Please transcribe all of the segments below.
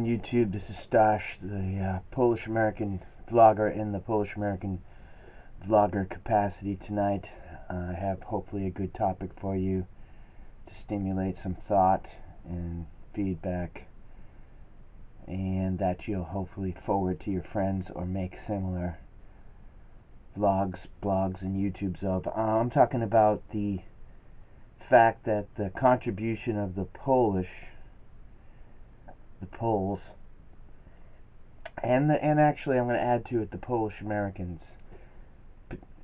on YouTube. This is Stash, the Polish-American vlogger in the Polish-American vlogger capacity tonight. I have hopefully a good topic for you to stimulate some thought and feedback, and that you'll hopefully forward to your friends or make similar vlogs, blogs, and YouTubes of. I'm talking about the fact that the contribution of the Poles, and actually I'm going to add to it the Polish Americans,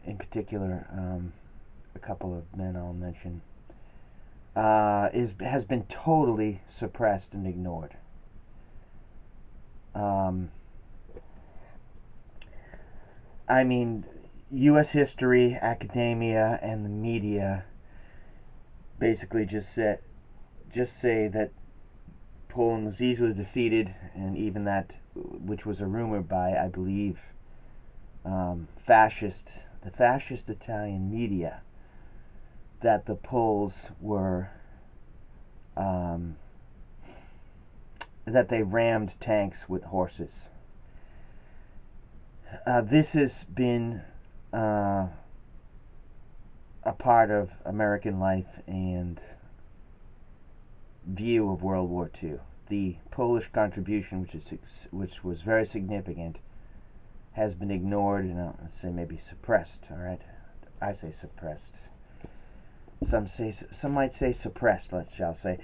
in particular, a couple of men I'll mention, has been totally suppressed and ignored. I mean, U.S. history, academia, and the media basically just say that Poland was easily defeated, and even that, which was a rumor by, I believe, the fascist Italian media, that the Poles were, that they rammed tanks with horses. This has been a part of American life and view of World War II. The Polish contribution, which was very significant, has been ignored and let's say maybe suppressed. All right, I say suppressed. Some might say suppressed. Shall say.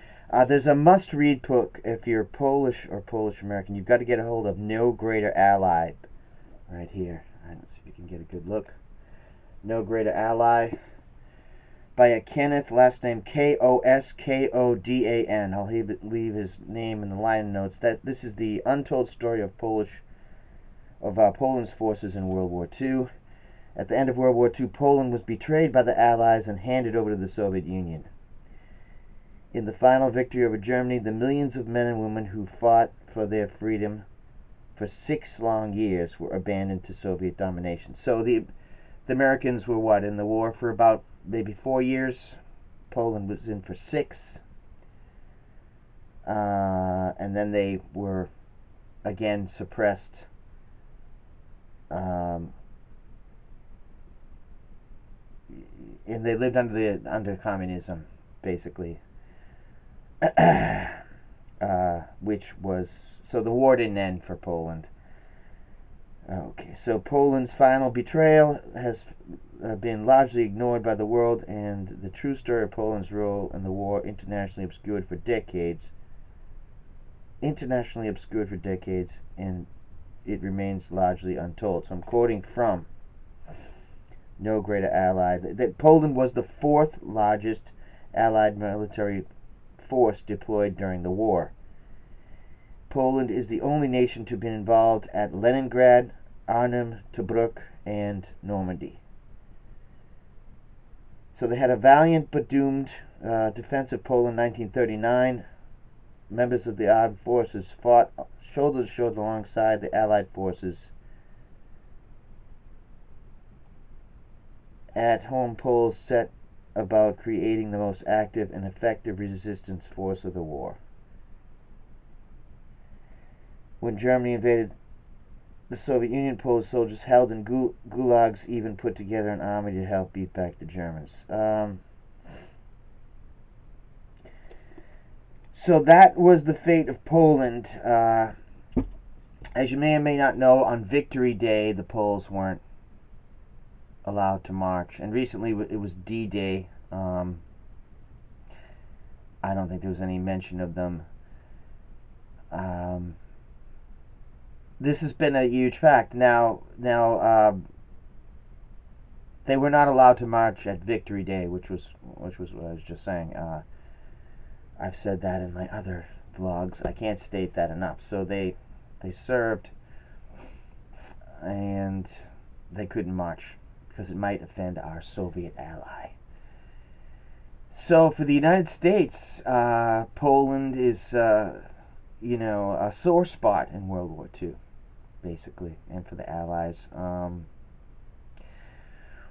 There's a must-read book if you're Polish or Polish American. You've got to get a hold of No Greater Ally. Right here. All right, let's see if you can get a good look. No Greater Ally, by a Kenneth, last name Koskodan. I'll leave his name in the line notes. This is the untold story of Poland's forces in World War II. At the end of World War II, Poland was betrayed by the Allies and handed over to the Soviet Union. In the final victory over Germany, the millions of men and women who fought for their freedom for 6 long years were abandoned to Soviet domination. So the Americans were what, in the war for about maybe 4 years. Poland was in for 6. And then they were again suppressed. And they lived under communism, basically. Which was, so the war didn't end for Poland. Okay, so Poland's final betrayal has been largely ignored by the world, and the true story of Poland's role in the war internationally obscured for decades, and it remains largely untold. So I'm quoting from No Greater Ally. That Poland was the 4th largest Allied military force deployed during the war. Poland is the only nation to have been involved at Leningrad, Arnhem, Tobruk, and Normandy. So they had a valiant but doomed defense of Poland in 1939. Members of the armed forces fought shoulder to shoulder alongside the Allied forces. At home, Poles set about creating the most active and effective resistance force of the war. When Germany invaded the Soviet Union, Polish soldiers held in gulags even put together an army to help beat back the Germans. So that was the fate of Poland. As you may or may not know, on Victory Day, the Poles weren't allowed to march. And recently it was D-Day. I don't think there was any mention of them. This has been a huge fact. Now, they were not allowed to march at Victory Day, which was what I was just saying. I've said that in my other vlogs. I can't state that enough. So they served, and they couldn't march because it might offend our Soviet ally. So for the United States, Poland is, a sore spot in World War II, basically, and for the Allies.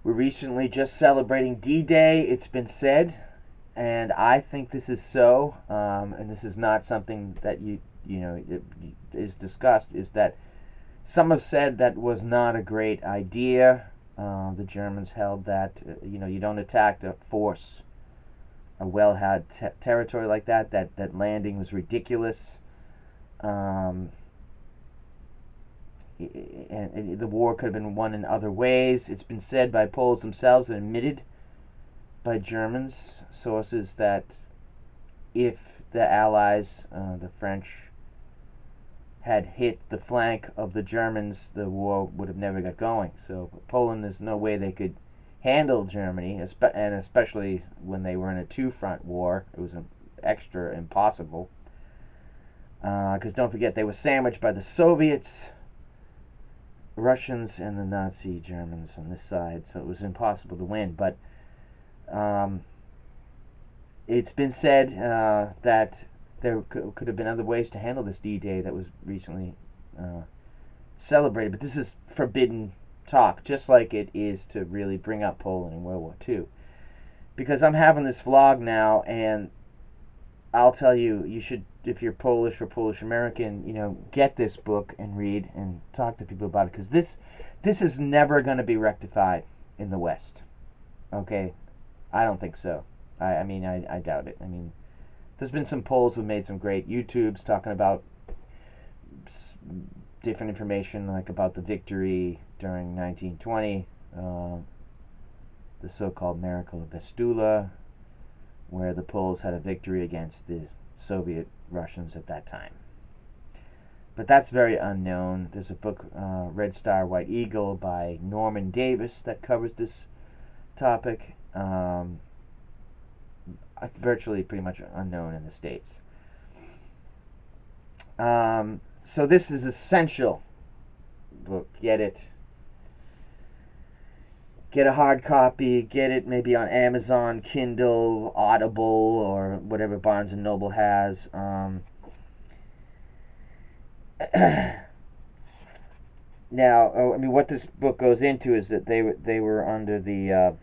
We're recently just celebrating D-Day, it's been said, and I think this is so, and this is not something that is discussed, is that some have said that was not a great idea. The Germans held that you don't attack to force a well-held territory like that. That landing was ridiculous. And the war could have been won in other ways. It's been said by Poles themselves and admitted by Germans sources that if the Allies, the French, had hit the flank of the Germans, the war would have never got going. So Poland, there's no way they could handle Germany, and especially when they were in a two-front war, it was extra impossible. Because don't forget, they were sandwiched by the Soviets, Russians, and the Nazi Germans on this side, so it was impossible to win. But it's been said that there could have been other ways to handle this D-Day that was recently celebrated, but this is forbidden talk, just like it is to really bring up Poland in World War II. Because I'm having this vlog now, and I'll tell you, you should, if you're Polish or Polish American, get this book and read and talk to people about it, because this is never going to be rectified in the West. Okay? I don't think so. I doubt it. There's been some Poles who've made some great YouTubes talking about different information, like about the victory during 1920, the so-called Miracle of Vistula, where the Poles had a victory against the Soviet Russians at that time. But that's very unknown. There's a book, Red Star, White Eagle, by Norman Davis that covers this topic. Virtually pretty much unknown in the States. So this is essential book. Get it. Get a hard copy. Get it maybe on Amazon, Kindle, Audible, or whatever Barnes and Noble has. Now, what this book goes into is that they were under the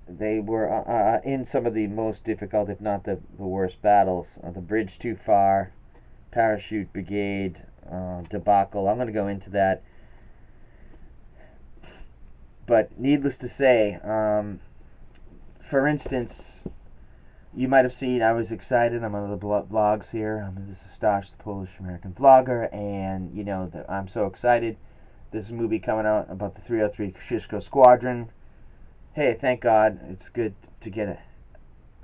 they were in some of the most difficult, if not the worst battles. The Bridge Too Far, Parachute Brigade, debacle. I'm going to go into that. But needless to say, for instance, you might have seen I was excited. I'm on the vlogs here. This is Stash, the Polish-American vlogger, and I'm so excited. There's a movie coming out about the 303 Koskodan Squadron. Hey, thank God, it's good to get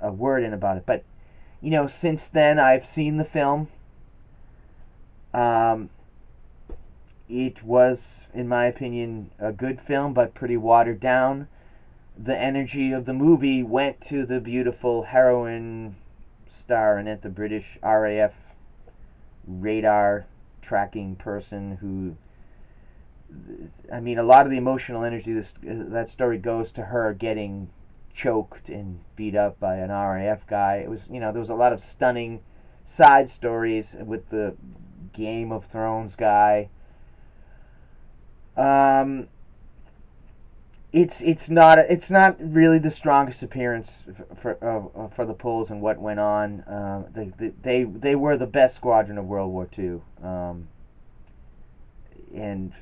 a word in about it. But, since then, I've seen the film. It was, in my opinion, a good film, but pretty watered down. The energy of the movie went to the beautiful heroine star in it, the British RAF radar tracking person who... a lot of the emotional energy that story goes to her getting choked and beat up by an RAF guy. It was, there was a lot of stunning side stories with the Game of Thrones guy. It's not really the strongest appearance for the Poles and what went on. They were the best squadron of World War II. And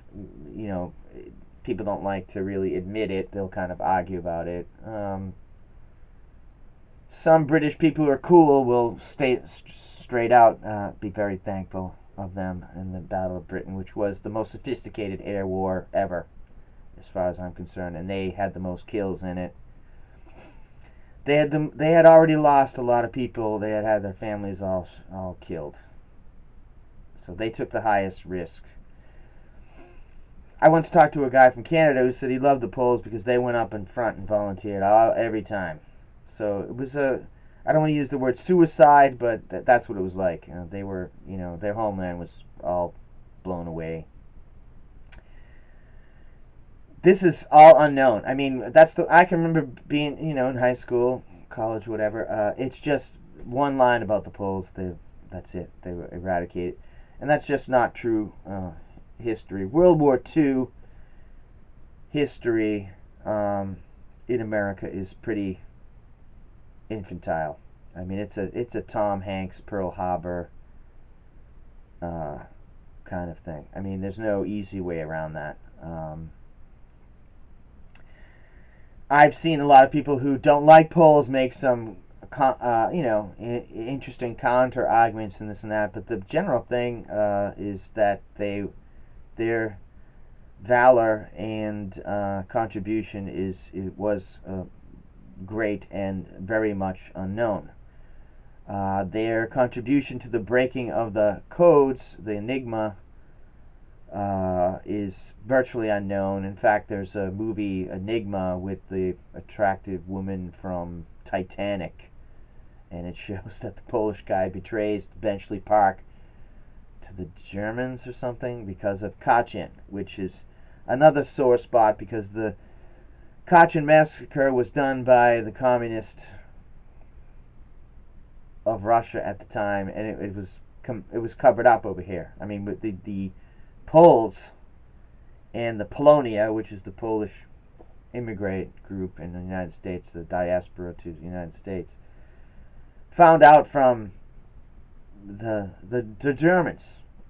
people don't like to really admit it. They'll kind of argue about it. Some British people who are cool will straight out be very thankful of them in the Battle of Britain, which was the most sophisticated air war ever, as far as I'm concerned, and they had the most kills in it. They had already lost a lot of people. They had their families all killed, so they took the highest risk. I once talked to a guy from Canada who said he loved the Poles because they went up in front and volunteered every time. So it was I don't want to use the word suicide, but that's what it was like. They were, their homeland was all blown away. This is all unknown. I can remember being, in high school, college, whatever. It's just one line about the Poles. That's it. They were eradicated. And that's just not true history. World War II history in America is pretty infantile. I mean, it's a Tom Hanks Pearl Harbor kind of thing. I mean, there's no easy way around that. I've seen a lot of people who don't like Poles make some, interesting counter arguments and this and that. But the general thing is that their valor and contribution was great and very much unknown. Their contribution to the breaking of the codes, the Enigma, is virtually unknown. In fact, there's a movie, Enigma, with the attractive woman from Titanic, and it shows that the Polish guy betrays Bletchley Park to the Germans or something because of Kachin, which is another sore spot because the Kachin massacre was done by the communists of Russia at the time, and it was covered up over here. I mean, with the Poles and the Polonia, which is the Polish immigrant group in the United States, the diaspora to the United States, found out from the Germans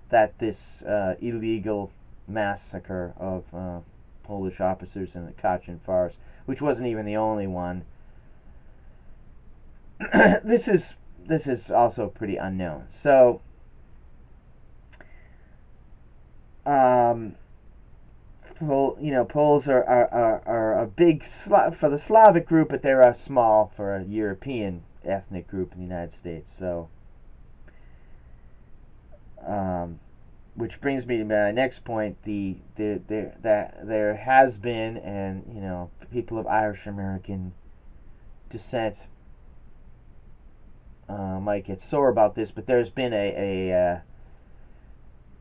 that this illegal massacre of Polish officers in the Kachin Forest, which wasn't even the only one. This is also pretty unknown. So, Poles are a big for the Slavic group, but they're small for a European ethnic group in the United States. So, which brings me to my next point: there has been, and people of Irish American descent might get sore about this, but there's been a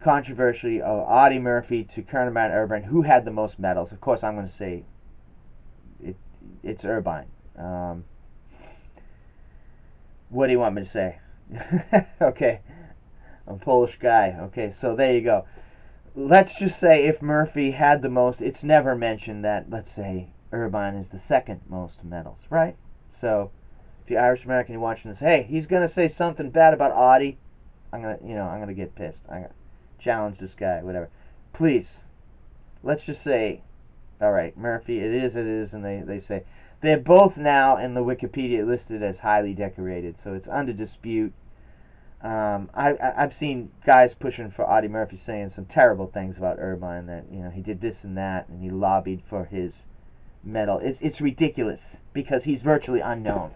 controversy of Audie Murphy to Colonel Matt Irvine, who had the most medals. Of course, I'm going to say it's Irvine. What do you want me to say? Okay, I'm a Polish guy. Okay, so there you go. Let's just say if Murphy had the most, it's never mentioned that, let's say, Irvine is the second most medals, right? So, if you're Irish American, you're watching this, hey, he's gonna say something bad about Audie, I'm gonna get pissed. I'm gonna challenge this guy, whatever. Please, let's just say, all right, Murphy, it is, and they say they're both now in the Wikipedia listed as highly decorated, so it's under dispute. I've seen guys pushing for Audie Murphy saying some terrible things about Irvine, that he did this and that, and he lobbied for his medal. It's ridiculous because he's virtually unknown.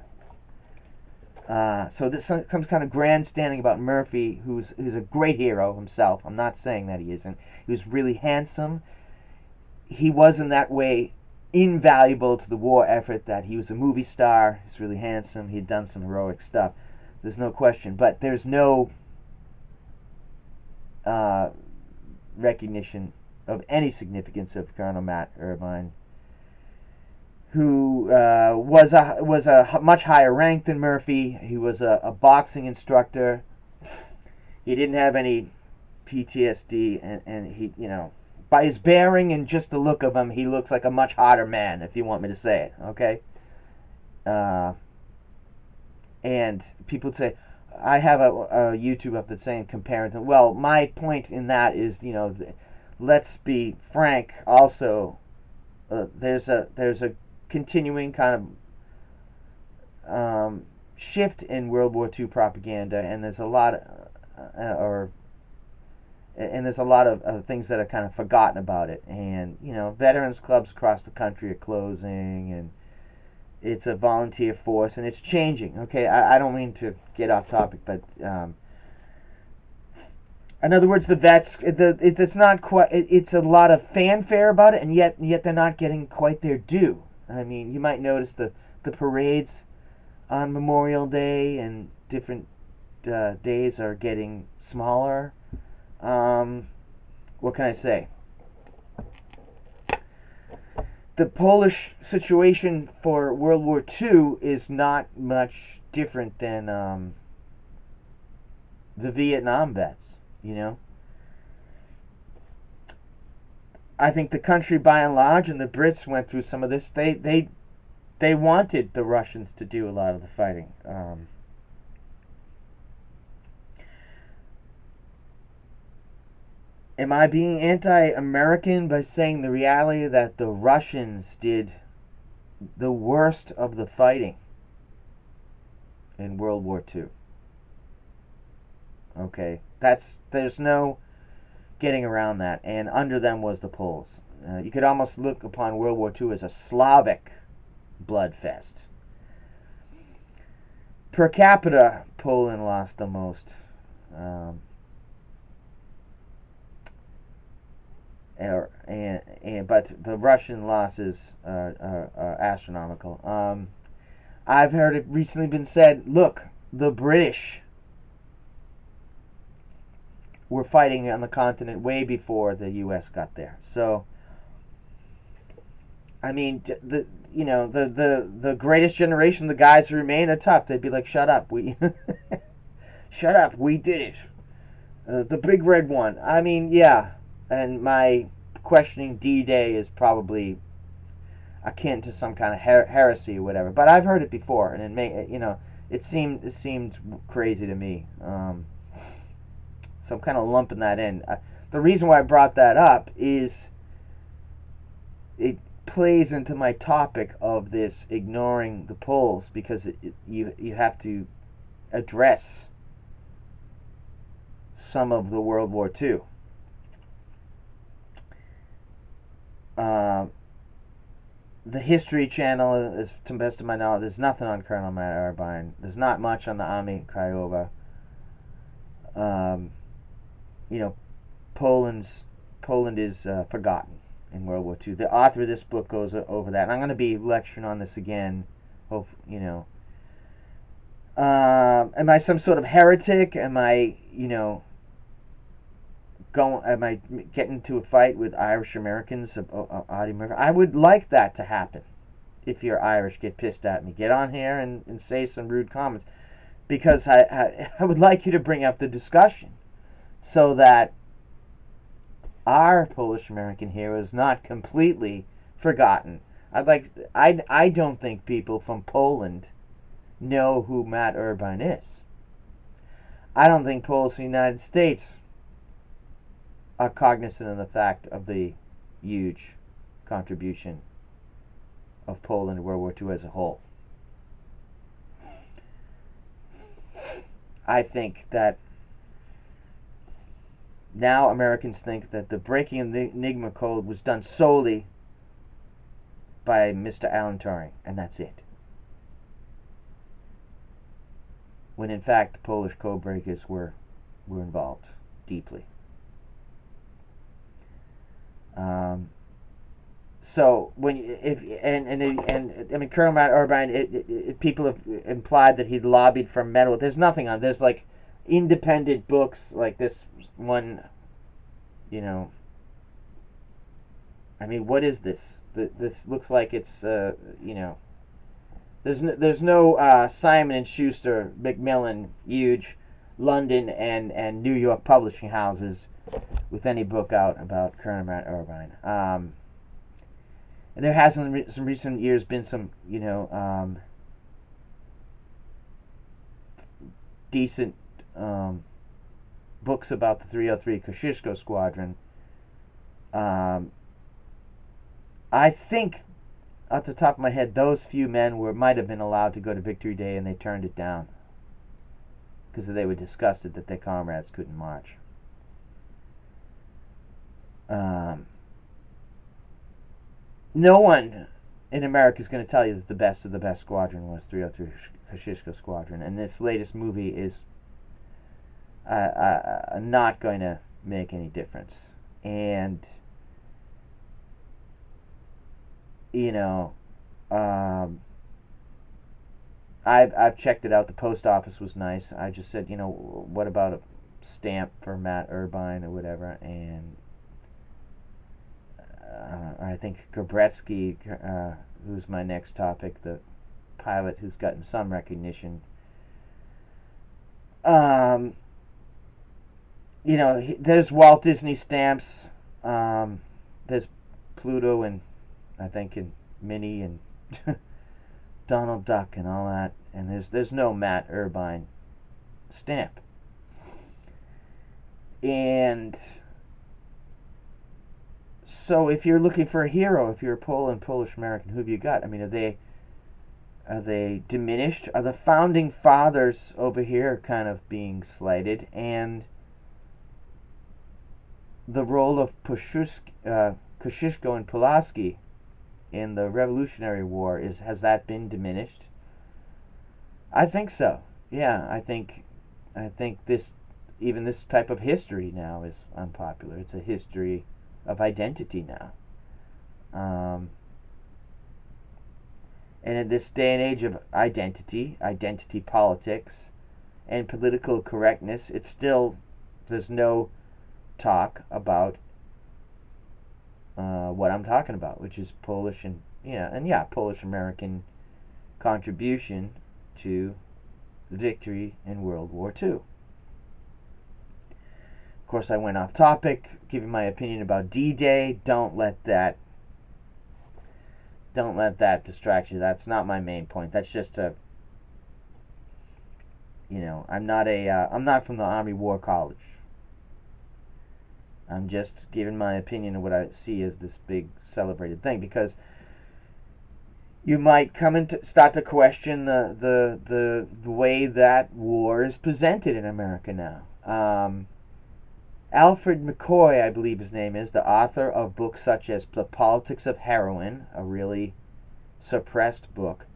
So this comes kind of grandstanding about Murphy, who's a great hero himself. I'm not saying that he isn't. He was really handsome. He was in that way invaluable to the war effort, that he was a movie star. He's really handsome. He'd done some heroic stuff. There's no question. But there's no recognition of any significance of Colonel Matt Irvine, who was a much higher rank than Murphy. He was a boxing instructor. He didn't have any PTSD, and he, by his bearing and just the look of him, he looks like a much hotter man, if you want me to say it, okay? And people say, I have a YouTube up that's saying comparing them. Well, my point in that is, let's be frank. Also, there's a continuing kind of shift in World War II propaganda, and there's a lot of things that are kind of forgotten about it. And veterans clubs across the country are closing, and it's a volunteer force, and it's changing. Okay, I don't mean to get off topic, but in other words, the vets, it's not quite. It's a lot of fanfare about it, and yet they're not getting quite their due. I mean, you might notice the parades on Memorial Day and different days are getting smaller. What can I say? The Polish situation for World War II is not much different than the Vietnam vets, I think the country by and large, and the Brits went through some of this, they they wanted the Russians to do a lot of the fighting. Am I being anti-American by saying the reality that the Russians did the worst of the fighting in World War II? Okay, there's no getting around that, and under them was the Poles. You could almost look upon World War II as a Slavic bloodfest. Per capita, Poland lost the most. But the Russian losses are astronomical. I've heard it recently been said, look, the British were fighting on the continent way before the U.S. got there. So, I mean, the greatest generation, the guys who remain, are tough. They'd be like, shut up, shut up, we did it. The big red one. I mean, yeah. And my questioning D-Day is probably akin to some kind of heresy or whatever. But I've heard it before, and it seemed crazy to me. So I'm kind of lumping that in. The reason why I brought that up is it plays into my topic of this ignoring the polls, because you have to address some of the World War II. The History Channel, is, to the best of my knowledge, there's nothing on Colonel Matt Irvine. There's not much on the Army Krajowa. Poland is forgotten in World War II. The author of this book goes over that, and I'm going to be lecturing on this again. Am I some sort of heretic? Am I getting into a fight with Irish Americans? I would like that to happen. If you're Irish, get pissed at me. Get on here and say some rude comments, because I would like you to bring up the discussion so that our Polish American hero is not completely forgotten. I don't think people from Poland know who Matt Irvine is. I don't think Poles in the United States are cognizant of the fact of the huge contribution of Poland to World War II as a whole. I think that now Americans think that the breaking of the Enigma code was done solely by Mr. Alan Turing, and that's it. When in fact the Polish code breakers were involved deeply. So when Colonel Matt Irvine, people have implied that he'd lobbied for metal. There's nothing on. There's like independent books like this one. What is this? This looks like it's There's no Simon and Schuster, Macmillan, huge London and New York publishing houses with any book out about Colonel Matt Irvine. And there has in some recent years been some, decent books about the 303 Kosciuszko Squadron. I think, off the top of my head, those few men might have been allowed to go to Victory Day, and they turned it down because they were disgusted that their comrades couldn't march. No one in America is going to tell you that the best of the best squadron was 303 Kosciuszko Squadron, and this latest movie is not going to make any difference. And I've checked it out. The post office was nice. I just said, what about a stamp for Matt Irvine or whatever? And I think Gobretsky, who's my next topic, the pilot who's gotten some recognition. There's Walt Disney stamps. There's Pluto and I think in Minnie and Donald Duck and all that, and there's no Matt Irvine stamp. And so if you're looking for a hero, if you're a Polish American, who have you got? I mean, are they diminished? Are the founding fathers over here kind of being slighted? And the role of Kosciuszko and Pulaski in the Revolutionary War has that been diminished? I think so. Yeah, I think this type of history now is unpopular. It's a history of identity now. And in this day and age of identity politics, and political correctness, there's no talk about what I'm talking about, which is Polish Polish American contribution to victory in World War II. Of course, I went off topic, giving my opinion about D-Day. Don't let that distract you. That's not my main point. That's just I'm not from the Army War College. I'm just giving my opinion of what I see as this big celebrated thing, because you might start to question the way that war is presented in America now. Alfred McCoy, I believe his name is, the author of books such as The Politics of Heroin, a really suppressed book,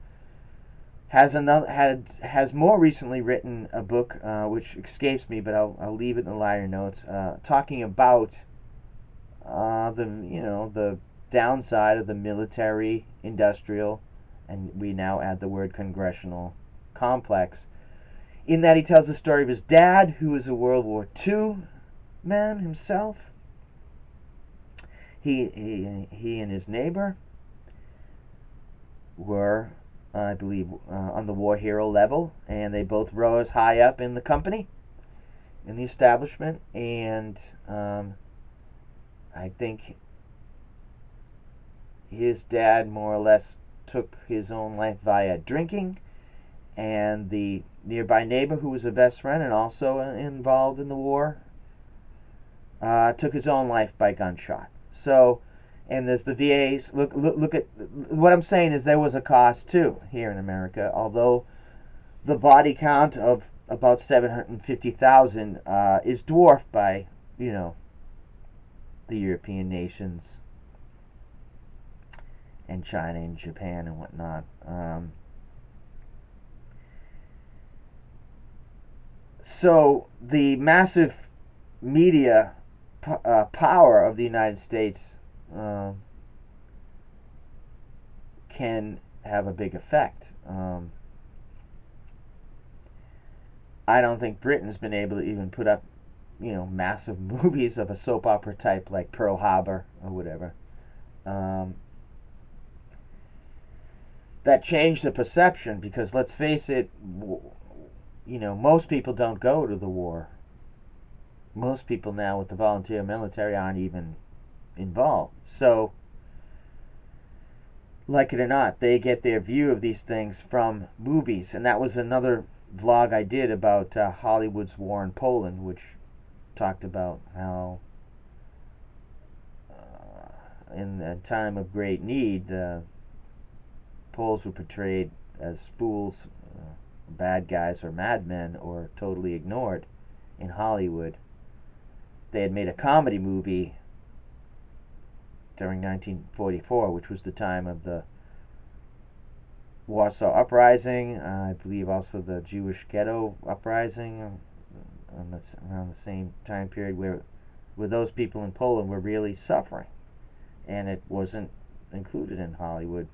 has more recently written a book which escapes me, but I'll leave it in the liner notes, talking about the downside of the military industrial, and we now add the word congressional complex, in that he tells the story of his dad, who was a World War II man himself. He and his neighbor were, I believe, on the war hero level, and they both rose high up in the company, in the establishment, and I think his dad more or less took his own life via drinking, and the nearby neighbor, who was a best friend and also involved in the war, took his own life by gunshot. So, and there's the VAs. Look at what I'm saying is there was a cost too here in America, although the body count of about 750,000 is dwarfed by the European nations and China and Japan and whatnot. So the massive media power of the United States can have a big effect. I don't think Britain's been able to even put up, massive movies of a soap opera type like Pearl Harbor or whatever. That changed the perception, because let's face it, most people don't go to the war. Most people now with the volunteer military aren't even involved. So, like it or not, they get their view of these things from movies. And that was another vlog I did about Hollywood's war in Poland, which talked about how in a time of great need, Poles were portrayed as fools, bad guys, or madmen, or totally ignored in Hollywood. They had made a comedy movie during 1944, which was the time of the Warsaw Uprising, I believe also the Jewish ghetto uprising, around the same time period, where those people in Poland were really suffering, and it wasn't included in Hollywood.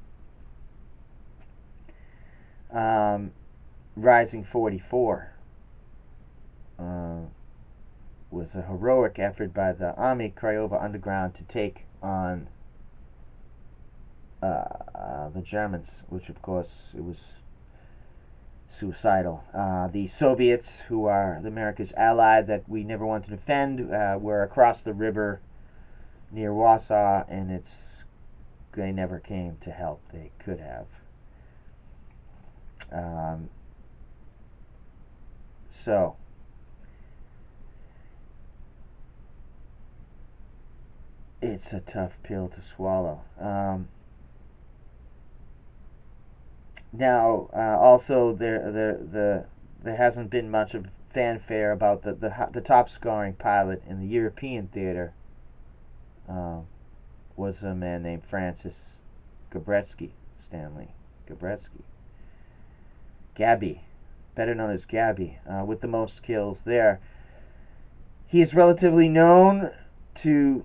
Rising 44 was a heroic effort by the Army Craiova Underground to take on the Germans, which of course it was suicidal. The Soviets, who are America's ally that we never want to defend, were across the river near Warsaw, and they never came to help. They could have. So, it's a tough pill to swallow. Now, also there hasn't been much of fanfare about the top scoring pilot in the European theater. Was a man named Francis Stanley Gabretsky, Gabby, better known as Gabby, with the most kills there. He is relatively known to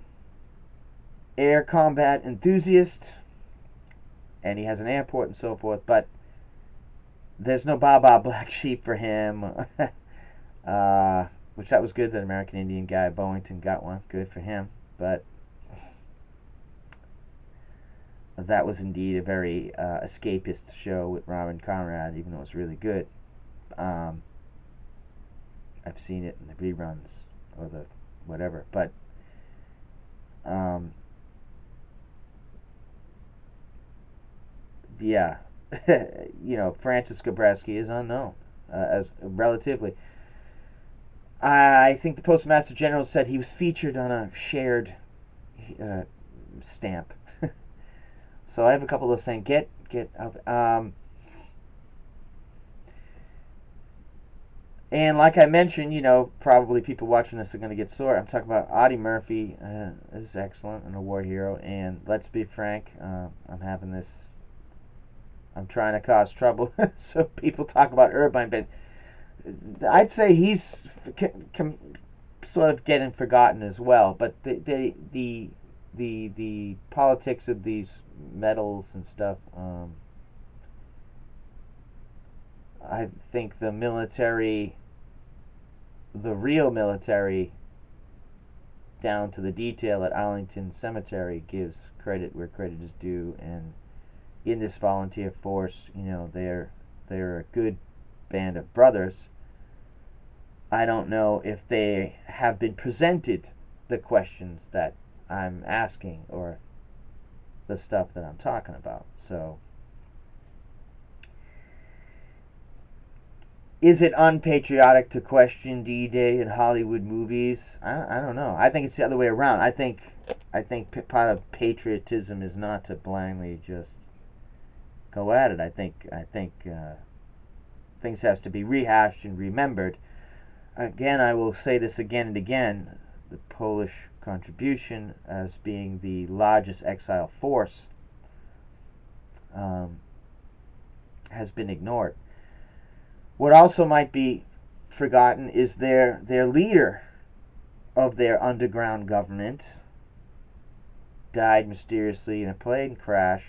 air combat enthusiasts, and he has an airport and so forth, but there's no Baba Black Sheep for him, which that was good that American Indian guy Bowington got one. Good for him. But that was indeed a very escapist show with Robin Conrad, even though it was really good. I've seen it in the reruns or the whatever, but yeah, Francis Gabretsky is unknown as relatively. I think the Postmaster General said he was featured on a shared stamp. So I have a couple of things. Get out. And like I mentioned, probably people watching this are going to get sore. I'm talking about Audie Murphy is excellent and a war hero. And let's be frank, I'm trying to cause trouble, so people talk about Irvine, but I'd say he's sort of getting forgotten as well. But the politics of these medals and stuff, I think the real military, down to the detail at Arlington Cemetery, gives credit where credit is due. And in this volunteer force, they're a good band of brothers. I don't know if they have been presented the questions that I'm asking or the stuff that I'm talking about. So, is it unpatriotic to question D-Day in Hollywood movies? I don't know. I think it's the other way around. I think part of patriotism is not to blindly just go at it. I think things have to be rehashed and remembered. Again, I will say this again and again: the Polish contribution, as being the largest exile force, has been ignored. What also might be forgotten is their leader of their underground government died mysteriously in a plane crash.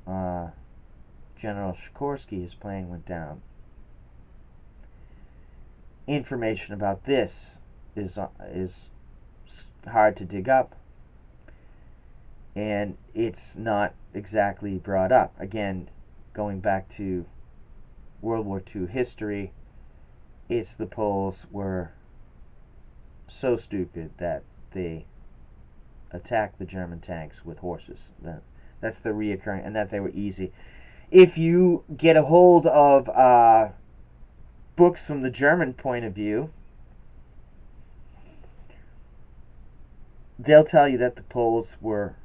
General Sikorsky, his plane went down. Information about this is hard to dig up, and it's not exactly brought up. Again, going back to World War II history, it's the Poles were so stupid that they attacked the German tanks with horses. That's the reoccurring, and that they were easy. If you get a hold of books from the German point of view, they'll tell you that the Poles were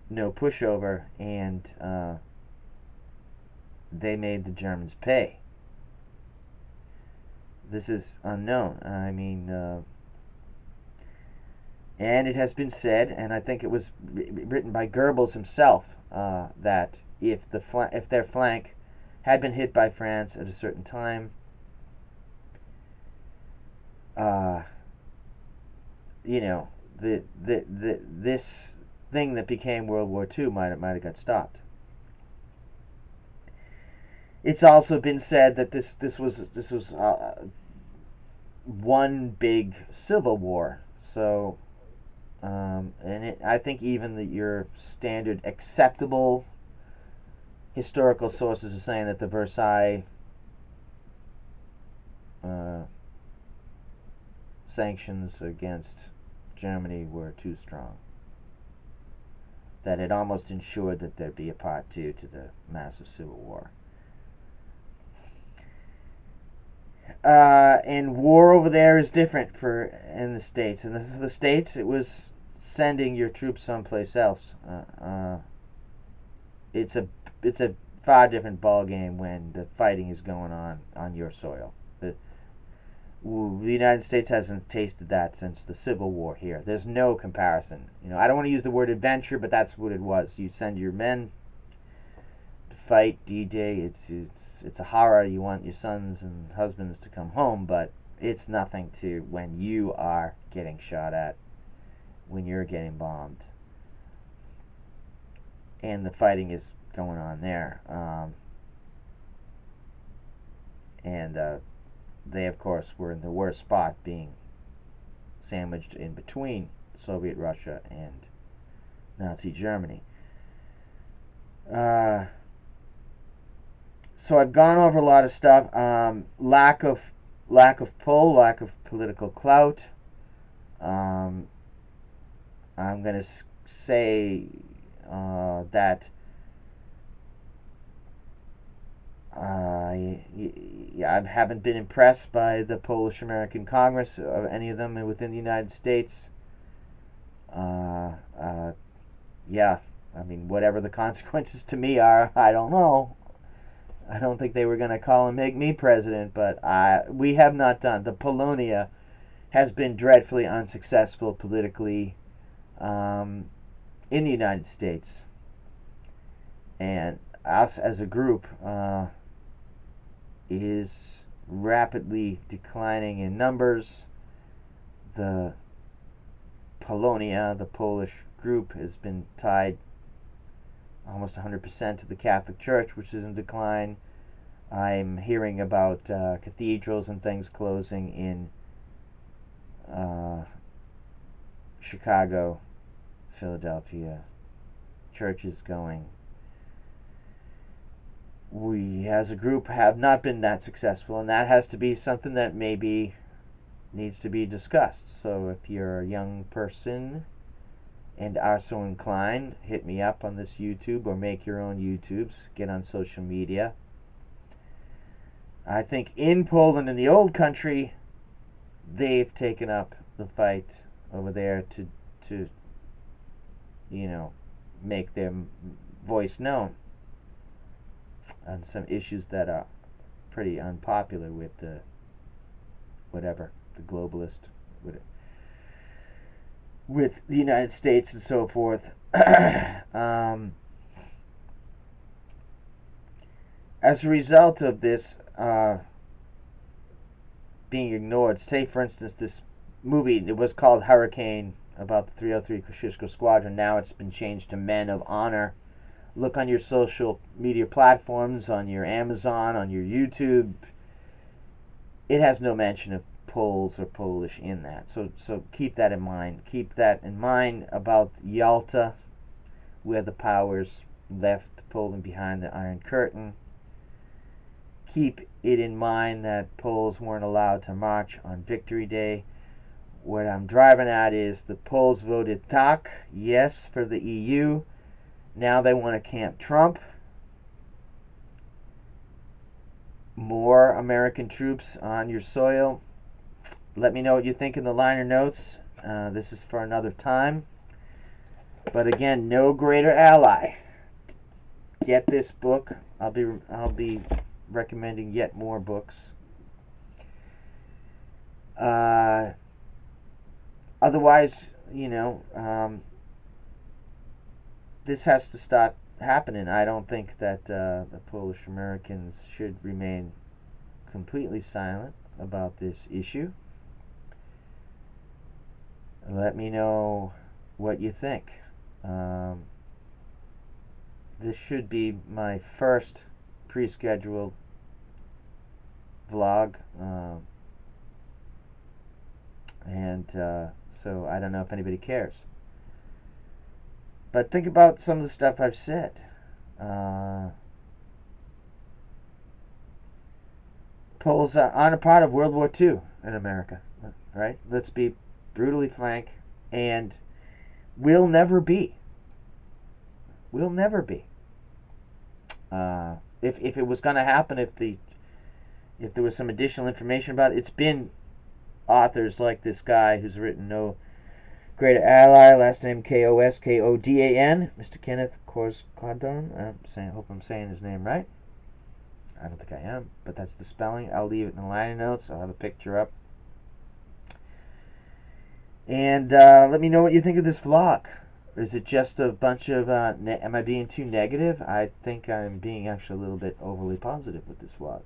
no pushover, and they made the Germans pay. This is unknown. I mean, and it has been said, and I think it was written by Goebbels himself, that if their flank had been hit by France at a certain time, this thing that became World War II might have got stopped. It's also been said that this was one big civil war. So, I think even your standard acceptable historical sources are saying that the Versailles sanctions against Germany were too strong. That it almost ensured that there'd be a part two to the massive civil war. And war over there is different in the States. In the States, it was sending your troops someplace else. It's a far different ball game when the fighting is going on your soil. The United States hasn't tasted that since the Civil War here. There's no comparison. I don't want to use the word adventure, but that's what it was. You send your men to fight D-Day. It's a horror. You want your sons and husbands to come home, but it's nothing to when you are getting shot at, when you're getting bombed. And the fighting is going on there. And they, of course, were in the worst spot, being sandwiched in between Soviet Russia and Nazi Germany. So I've gone over a lot of stuff. Lack of pull, lack of political clout. I'm going to say that I haven't been impressed by the Polish American Congress or any of them within the United States. Whatever the consequences to me are, I don't know. I don't think they were going to call and make me president, but we have not done. The Polonia has been dreadfully unsuccessful politically in the United States. And us as a group is rapidly declining in numbers. The Polonia, the Polish group, has been tied almost 100% to the Catholic Church, which is in decline. I'm hearing about cathedrals and things closing in Chicago, Philadelphia, churches going. We as a group have not been that successful, and that has to be something that maybe needs to be discussed. So if you're a young person and are so inclined, hit me up on this YouTube or make your own YouTubes. Get on social media. I think in Poland, in the old country, they've taken up the fight over there to make their voice known on some issues that are pretty unpopular with the globalist, with the United States and so forth. As a result of this being ignored, say for instance this movie, it was called Hurricane, about the 303 Kosciuszko Squadron. Now it's been changed to Men of Honor. Look on your social media platforms, on your Amazon, on your YouTube. It has no mention of Poles or Polish in that. So keep that in mind. Keep that in mind about Yalta, where the powers left Poland behind the Iron Curtain. Keep it in mind that Poles weren't allowed to march on Victory Day. What I'm driving at is the Poles voted tak, yes, for the EU. Now they want to camp Trump. More American troops on your soil. Let me know what you think in the liner notes. This is for another time. But again, no greater ally. Get this book. I'll be recommending yet more books. Otherwise, this has to stop happening. I don't think that the Polish Americans should remain completely silent about this issue. Let me know what you think. This should be my first pre-scheduled vlog, so I don't know if anybody cares. But think about some of the stuff I've said. Poles aren't a part of World War II in America, right? Let's be brutally frank, and will never be. Will never be. If it was going to happen, if if there was some additional information about it. It's been authors like this guy who's written No Greater Ally, last name Koskodan, Mr. Kenneth Koskodan. I hope I'm saying his name right. I don't think I am, but that's the spelling. I'll leave it in the liner notes. I'll have a picture up. And let me know what you think of this vlog. Is it just a bunch of, am I being too negative? I think I'm being actually a little bit overly positive with this vlog.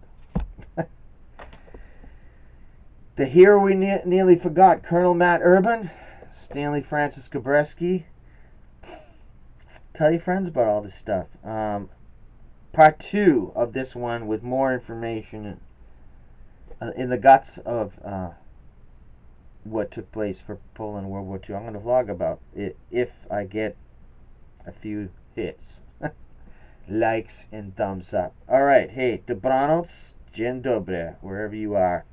The hero we nearly forgot, Colonel Matt Urban, Stanley Francis Gabreski. Tell your friends about all this stuff. Part 2 of this one with more information in the guts of what took place for Poland in World War II. I'm going to vlog about it if I get a few hits. Likes and thumbs up. Alright, hey, dobranoc, dzień dobry, wherever you are.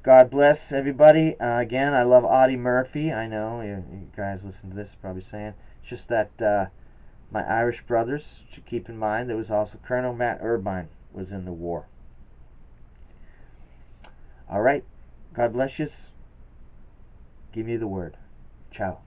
God bless everybody. Again, I love Audie Murphy. I know you guys listen to this probably saying. It's just that my Irish brothers should keep in mind there was also Colonel Matt Urban was in the war. Alright, God bless you. Give me the word. Ciao.